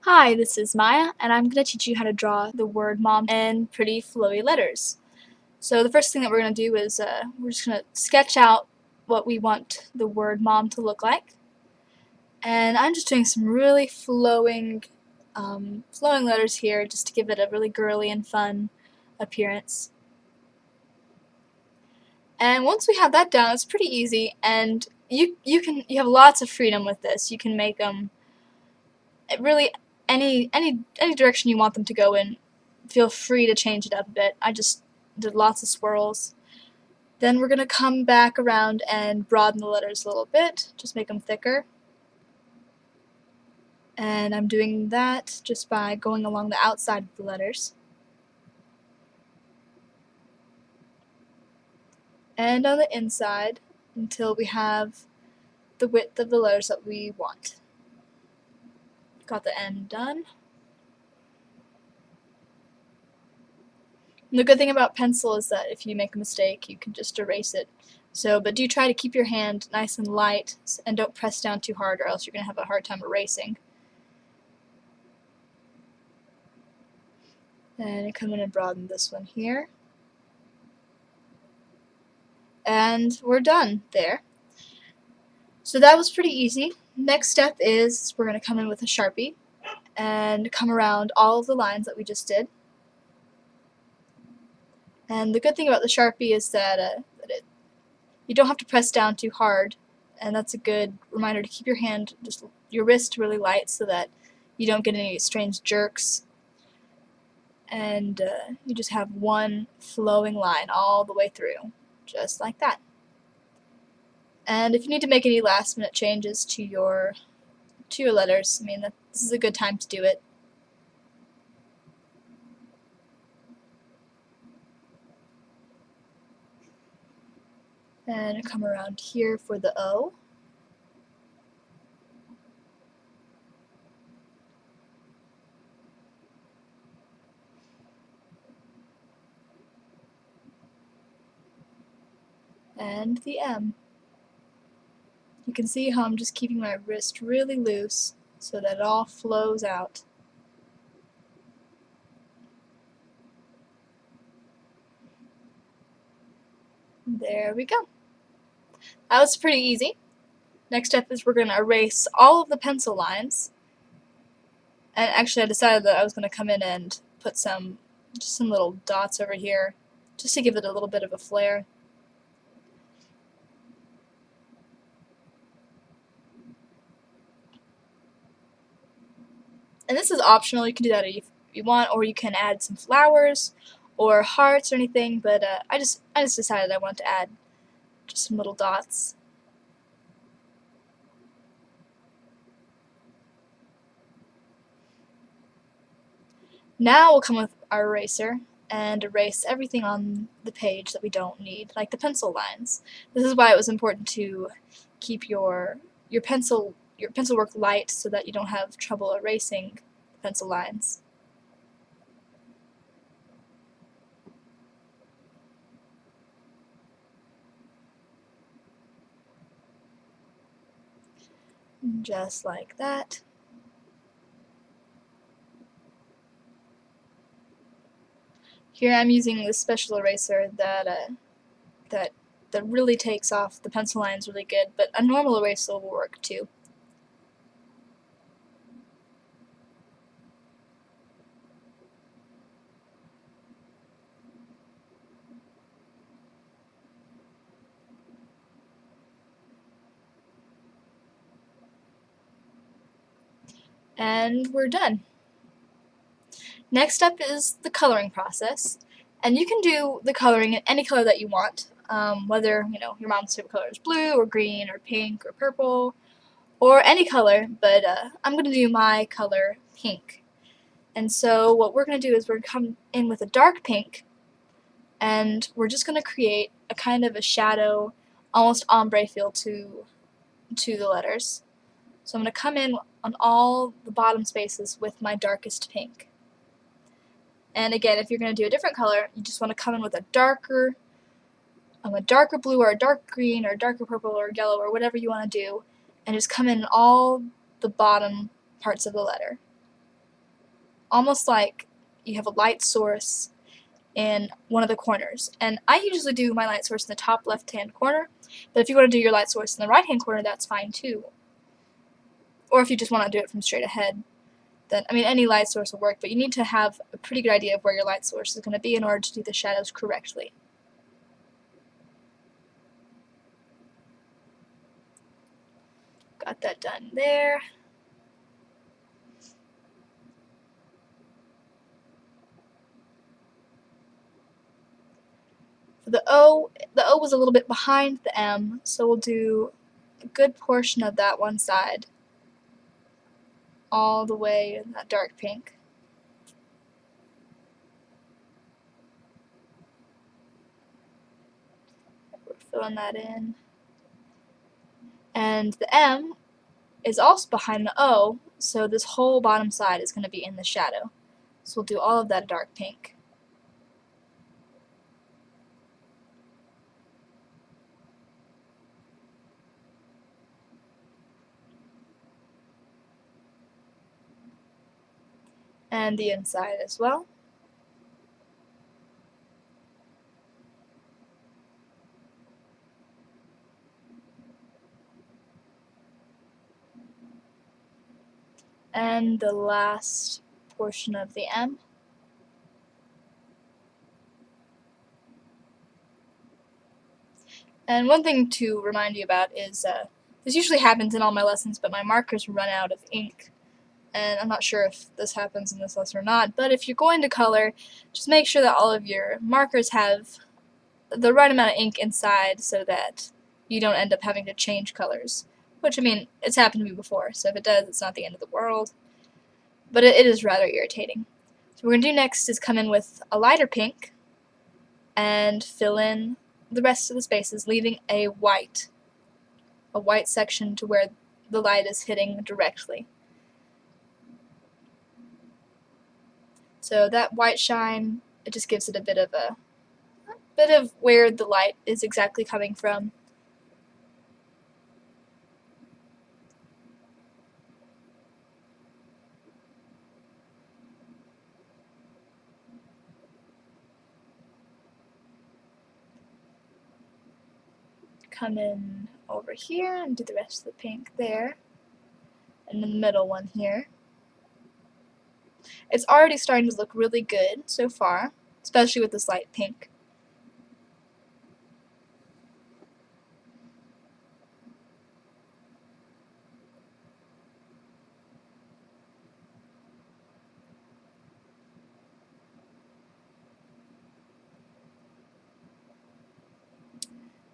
Hi, this is Maya, and I'm going to teach you how to draw the word mom in pretty flowy letters. So the first thing that we're going to do is we're just going to sketch out what we want the word mom to look like. And I'm just doing some really flowing letters here just to give it a really girly and fun appearance. And once we have that down, it's pretty easy, and you have lots of freedom with this. You can make them really any direction you want them to go in. Feel free to change it up a bit. I just did lots of swirls. Then we're going to come back around and broaden the letters a little bit, just make them thicker. And I'm doing that just by going along the outside of the letters. And on the inside until we have the width of the letters that we want. Got the end done. And the good thing about pencil is that if you make a mistake, you can just erase it. But do try to keep your hand nice and light and don't press down too hard, or else you're going to have a hard time erasing. And come in and broaden this one here. And we're done there. So that was pretty easy. Next step is we're going to come in with a Sharpie and come around all of the lines that we just did. And the good thing about the Sharpie is that you don't have to press down too hard, and that's a good reminder to keep your wrist really light so that you don't get any strange jerks. And you just have one flowing line all the way through, just like that. And if you need to make any last minute changes to your letters, this is a good time to do it. And come around here for the O. And the M. You can see how I'm just keeping my wrist really loose so that it all flows out. There we go. That was pretty easy. Next step is we're going to erase all of the pencil lines. And actually I decided that I was going to come in and put just some little dots over here just to give it a little bit of a flair. And this is optional, you can do that if you want, or you can add some flowers or hearts or anything, but I just decided I wanted to add just some little dots. Now we'll come with our eraser and erase everything on the page that we don't need, like the pencil lines. This is why it was important to keep your pencil work light so that you don't have trouble erasing pencil lines. Just like that. Here I'm using this special eraser that really takes off the pencil lines really good, but a normal eraser will work too. And we're done. Next up is the coloring process, and you can do the coloring in any color that you want, whether your mom's favorite color is blue or green or pink or purple or any color, but I'm going to do my color pink. And so what we're going to do is we're going to come in with a dark pink, and we're just going to create a kind of a shadow, almost ombre feel to the letters. So I'm going to come in on all the bottom spaces with my darkest pink. And again, if you're going to do a different color, you just want to come in with a darker blue or a dark green or a darker purple or yellow or whatever you want to do, and just come in all the bottom parts of the letter. almost like you have a light source in one of the corners. And I usually do my light source in the top left-hand corner, but if you want to do your light source in the right-hand corner, that's fine too. Or if you just want to do it from straight ahead, then, I mean, any light source will work, but you need to have a pretty good idea of where your light source is going to be in order to do the shadows correctly. Got that done there. For the O was a little bit behind the M, so we'll do a good portion of that one side all the way in that dark pink. We're filling that in. And the M is also behind the O, so this whole bottom side is going to be in the shadow. So we'll do all of that dark pink. And the inside as well. And the last portion of the M. And one thing to remind you about is, this usually happens in all my lessons, but my markers run out of ink. And I'm not sure if this happens in this lesson or not, but if you're going to color, just make sure that all of your markers have the right amount of ink inside so that you don't end up having to change colors. Which, I mean, it's happened to me before, so if it does, it's not the end of the world. But it is rather irritating. So what we're going to do next is come in with a lighter pink and fill in the rest of the spaces, leaving a white section to where the light is hitting directly. So that white shine, it just gives it a bit of where the light is exactly coming from. Come in over here and do the rest of the pink there, and the middle one here. It's already starting to look really good so far, especially with this light pink.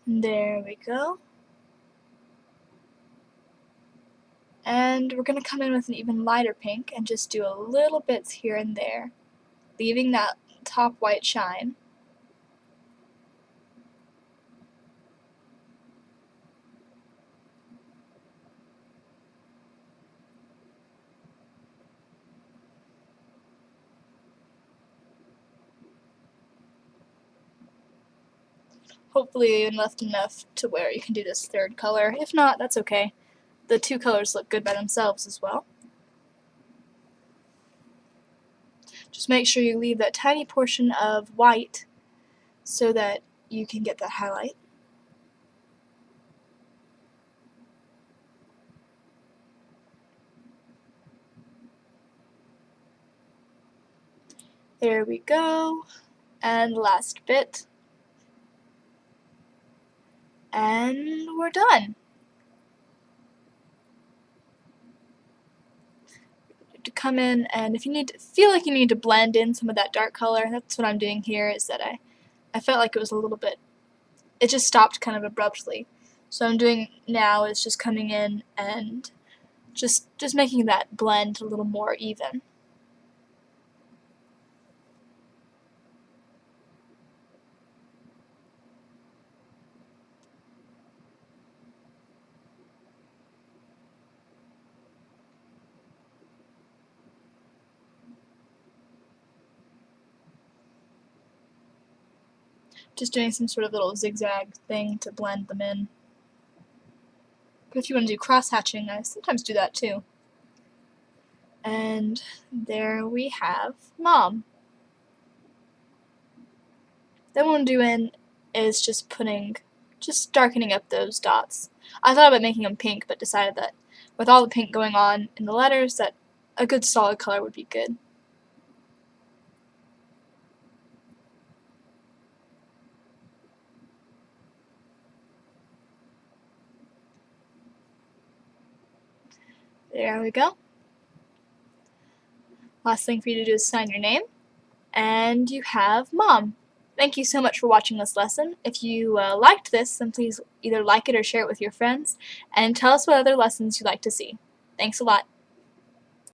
And there we go. And we're going to come in with an even lighter pink and just do a little bits here and there, leaving that top white shine. Hopefully you left enough to where you can do this third color. If not, that's okay. The two colors look good by themselves as well. Just make sure you leave that tiny portion of white so that you can get that highlight. There we go. And last bit. And we're done. To come in, and if you feel like you need to blend in some of that dark color, that's what I'm doing here, is that I felt like it was a little bit, it just stopped kind of abruptly. So what I'm doing now is just coming in and just making that blend a little more even. Just doing some sort of little zigzag thing to blend them in. But if you want to do cross hatching, I sometimes do that too. And there we have Mom. Then what I'm doing is just darkening up those dots. I thought about making them pink, but decided that with all the pink going on in the letters, that a good solid color would be good. There we go. Last thing for you to do is sign your name, and you have Mom. Thank you so much for watching this lesson. If you liked this, then please either like it or share it with your friends, and tell us what other lessons you'd like to see. Thanks a lot.